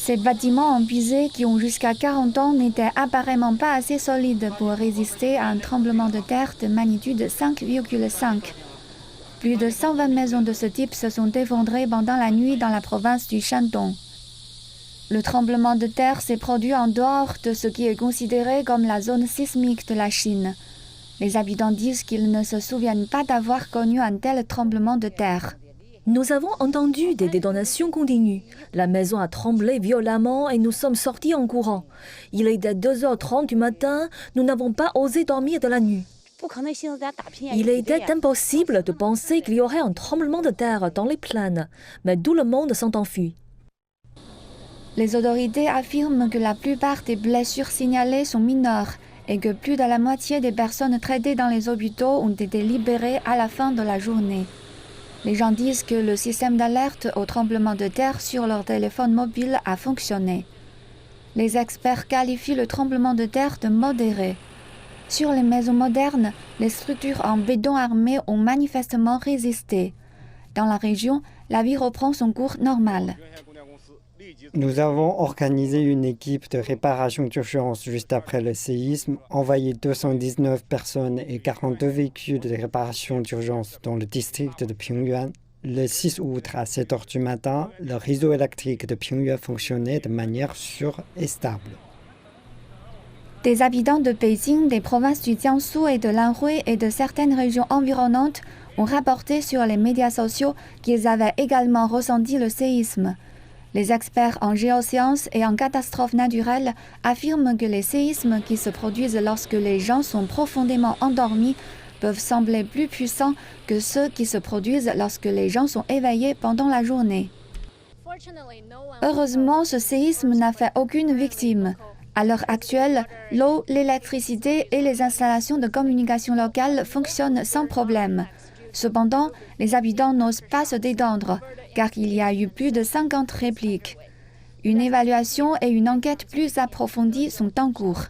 Ces bâtiments en pisé qui ont jusqu'à 40 ans n'étaient apparemment pas assez solides pour résister à un tremblement de terre de magnitude 5,5. Plus de 120 maisons de ce type se sont effondrées pendant la nuit dans la province du Shandong. Le tremblement de terre s'est produit en dehors de ce qui est considéré comme la zone sismique de la Chine. Les habitants disent qu'ils ne se souviennent pas d'avoir connu un tel tremblement de terre. Nous avons entendu des détonations continues. La maison a tremblé violemment et nous sommes sortis en courant. Il était 2h30 du matin, nous n'avons pas osé dormir de la nuit. Il était impossible de penser qu'il y aurait un tremblement de terre dans les plaines, mais tout le monde s'en enfuit. Les autorités affirment que la plupart des blessures signalées sont mineures et que plus de la moitié des personnes traitées dans les hôpitaux ont été libérées à la fin de la journée. Les gens disent que le système d'alerte au tremblement de terre sur leur téléphone mobile a fonctionné. Les experts qualifient le tremblement de terre de modéré. Sur les maisons modernes, les structures en béton armé ont manifestement résisté. Dans la région, la vie reprend son cours normal. Nous avons organisé une équipe de réparation d'urgence juste après le séisme, envoyé 219 personnes et 42 véhicules de réparation d'urgence dans le district de Pingyuan. Le 6 août à 7h du matin, le réseau électrique de Pingyuan fonctionnait de manière sûre et stable. Des habitants de Beijing, des provinces du Jiangsu et de l'Anhui et de certaines régions environnantes ont rapporté sur les médias sociaux qu'ils avaient également ressenti le séisme. Les experts en géosciences et en catastrophes naturelles affirment que les séismes qui se produisent lorsque les gens sont profondément endormis peuvent sembler plus puissants que ceux qui se produisent lorsque les gens sont éveillés pendant la journée. Heureusement, ce séisme n'a fait aucune victime. À l'heure actuelle, l'eau, l'électricité et les installations de communication locales fonctionnent sans problème. Cependant, les habitants n'osent pas se détendre, car il y a eu plus de 50 répliques. Une évaluation et une enquête plus approfondie sont en cours.